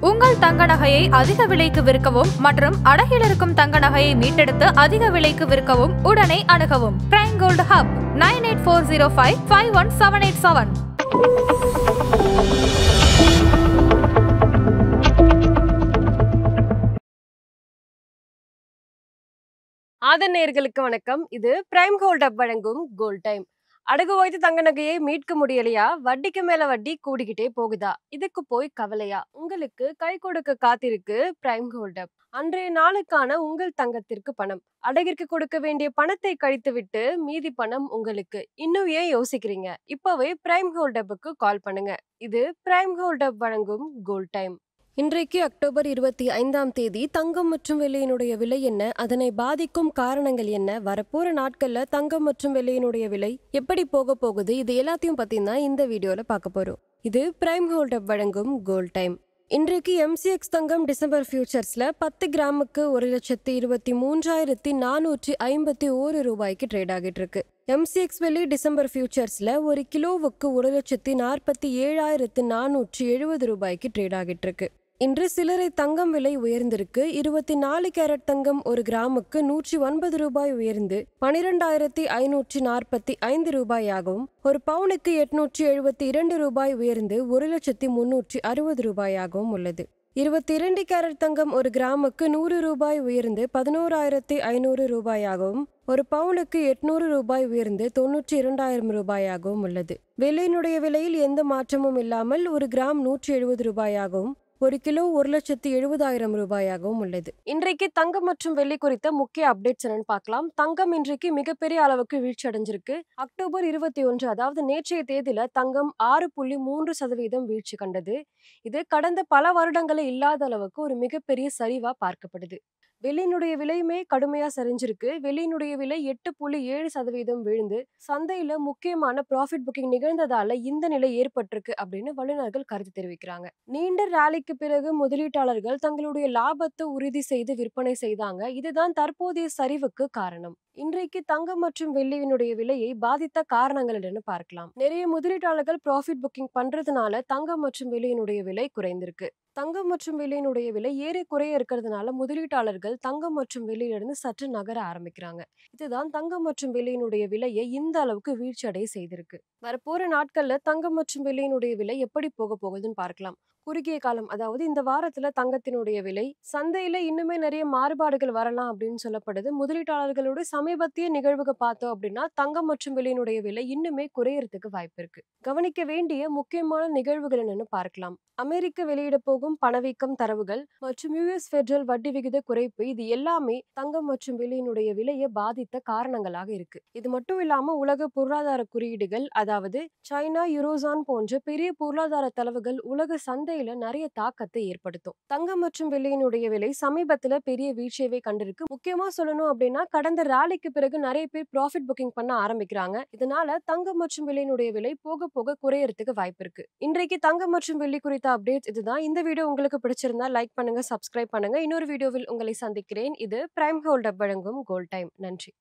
உங்கள் தங்க நகையை அதிக விலைக்கு விற்கவும் மற்றும் அடகில் இருக்கும் தங்க நகையை மீட்டெடுத்து அதிக விலைக்கு விற்கவும் உடனே அணுகவும். Prime gold hub 9840551787. நேயர்களுக்கு வணக்கம். இது பிரைம் கோல்ட் ஹப் வழங்கும் கோல்ட் டைம். அடகு வைத்து தங்க நகையை மீட்க முடியலையா? வட்டிக்கு மேல வட்டி கூடிக்கிட்டே போகுதா? இதுக்கு போய் கவலையா? உங்களுக்கு கை கொடுக்க காத்திருக்கு பிரைம் கோல்ட் ஹப். அன்றைய நாளுக்கான உங்கள் தங்கத்திற்கு பணம். அடகிற்கு கொடுக்க வேண்டிய பணத்தை கழித்து விட்டு மீதி பணம் உங்களுக்கு. இன்னும் ஏன் யோசிக்கிறீங்க? இப்பவே பிரைம் கோல்ட் ஹப்புக்கு கால் பண்ணுங்க. இது பிரைம் கோல்ட் ஹப் வழங்கும் கோல்ட் டைம். இன்றைக்கு அக்டோபர் 25ஆம் தேதி தங்கம் மற்றும் வெள்ளியினுடைய விலை என்ன, அதனை பாதிக்கும் காரணங்கள் என்ன, வரப்போற நாட்கள்ல தங்கம் மற்றும் வெள்ளியினுடைய விலை எப்படி போக போகுது, இது எல்லாத்தையும் பத்தி தான் இந்த வீடியோல பார்க்க போறோம். இது பிரைம் கோல்ட் ஹப் வழங்கும் கோல்ட் டைம். இன்றைக்கு MCX தங்கம் டிசம்பர் ஃபியூச்சர்ஸ்ல 10 கிராமுக்கு 1,23,451 ரூபாய்க்கு ட்ரேட் ஆகிட்டு இருக்கு. MCX வெள்ளி டிசம்பர் ஃபியூச்சர்ஸ்ல ஒரு கிலோவுக்கு 1,47,470 ரூபாய்க்கு ட்ரேட் ஆகிட்டு இருக்கு. இன்று சில்லறை தங்கம் விலை உயர்ந்திருக்கு. 24 கேரட் தங்கம் ஒரு கிராமுக்கு 109 ரூபாய் உயர்ந்து 12,545 ரூபாயாகவும், ஒரு பவுனுக்கு 872 ரூபாய் உயர்ந்து 1,360 ரூபாயாகவும் உள்ளது. 22 கேரட் தங்கம் ஒரு கிராமுக்கு 100 ரூபாய் உயர்ந்து 11,500 ரூபாயாகவும், ஒரு பவுனுக்கு 800 ரூபாய் உயர்ந்து 92,000 ரூபாயாகவும் உள்ளது. வெள்ளியினுடைய விலையில் எந்த மாற்றமும் இல்லாமல் ஒரு கிராம் 170 ரூபாயாகவும், ஒரு கிலோ 1,70,000 ரூபாயாகவும் உள்ளது. இன்றைக்கு தங்கம் மற்றும் வெள்ளி குறித்த முக்கிய அப்டேட்ஸ் என்னன்னு பார்க்கலாம். தங்கம் இன்றைக்கு மிகப்பெரிய அளவுக்கு வீழ்ச்சி அடைஞ்சிருக்கு. அக்டோபர் 21, அதாவது நேற்றைய தேதியில தங்கம் 6.3% வீழ்ச்சி கண்டது. இது கடந்த பல வருடங்களே இல்லாத அளவுக்கு ஒரு மிகப்பெரிய சரிவா பார்க்கப்படுது. வெள்ளியினுடைய விலையுமே கடுமையா சரிஞ்சிருக்கு. வெள்ளியினுடைய விலை 8.7% விழுந்து சந்தையில முக்கியமான ப்ராஃபிட் புக்கிங் நிகழ்ந்ததால இந்த நிலை ஏற்பட்டிருக்கு அப்படின்னு வல்லுநர்கள் கருத்து தெரிவிக்கிறாங்க. நீண்ட ராலிக்கு பிறகு முதலீட்டாளர்கள் தங்களுடைய லாபத்தை உறுதி செய்து விற்பனை செய்தாங்க. இதுதான் தற்போதைய சரிவுக்கு காரணம். இன்றைக்கு தங்கம் மற்றும் வெள்ளியினுடைய விலையை பாதித்த காரணங்கள் என்னன்னு பார்க்கலாம். நிறைய முதலீட்டாளர்கள் ப்ராஃபிட் புக்கிங் பண்றதுனால தங்கம் மற்றும் வெள்ளியினுடைய விலை குறைந்திருக்கு. தங்கம் மற்றும் வெள்ளியினுடைய விலை ஏறி குறைய இருக்கிறதுனால முதலீட்டாளர்கள் தங்கம் மற்றும் வெள்ளியிலிருந்து சற்று நகர ஆரம்பிக்கிறாங்க. இதுதான் தங்கம் மற்றும் வெள்ளியினுடைய விலையை இந்த அளவுக்கு வீழ்ச்சி அடைய செய்திருக்கு. வரப்போற நாட்கள்ல தங்கம் மற்றும் வெள்ளியினுடைய விலை எப்படி போக போகுதுன்னு பார்க்கலாம். குறுகிய காலம், அதாவது இந்த வாரத்துல தங்கத்தினுடைய விலை சந்தையில இன்னுமே நிறைய மாறுபாடுகள் வரலாம் அப்படின்னு சொல்லப்படுது. முதலீட்டாளர்களோட சமீபத்திய நிகழ்வுக பார்த்தோம் அப்படின்னா தங்கம் மற்றும் வெள்ளியினுடைய விலை இன்னுமே குறையறதுக்கு வாய்ப்பு இருக்கு. கவனிக்க வேண்டிய முக்கியமான நிகழ்வுகள் என்னன்னு பார்க்கலாம். அமெரிக்க வெளியிட போகும் பணவீக்கம் தரவுகள் மற்றும் US ஃபெடரல் வட்டி விகித குறைப்பு, இது எல்லாமே தங்கம் மற்றும் வெள்ளியினுடைய விலையை பாதித்த காரணங்களாக இருக்கு. இது மட்டும் இல்லாம உலக பொருளாதார குறியீடுகள், அதாவது சைனா, யூரோசான் போன்ற பெரிய பொருளாதார தளவுகள் உலக சந்தையில நிறைய தாக்கத்தை ஏற்படுத்தும். தங்கம் மற்றும் வெள்ளியினுடைய விலை சமீபத்துல பெரிய வீழ்ச்சியவே கண்டிருக்கு. முக்கியமா சொல்லணும் அப்படின்னா கடந்த ராலிக்கு பிறகு நிறைய பேர் ப்ராஃபிட் புக்கிங் பண்ண ஆரம்பிக்கிறாங்க. இதனால தங்கம் மற்றும் வெள்ளியினுடைய விலை போக போக குறையறதுக்கு வாய்ப்பு இருக்கு. இன்றைக்கு தங்கம் மற்றும் வெள்ளி குறித்த அப்டேட்ஸ் இதுதான். இந்த வீடியோ உங்களுக்கு பிடிச்சிருந்தா லைக் பண்ணுங்க, சப்ஸ்கிரைப் பண்ணுங்க. இன்னொரு வீடியோவில் உங்களை சந்திக்கிறேன். இது பிரைம் கோல்ட் ஹப் வழங்கும் கோல்ட் டைம். நன்றி.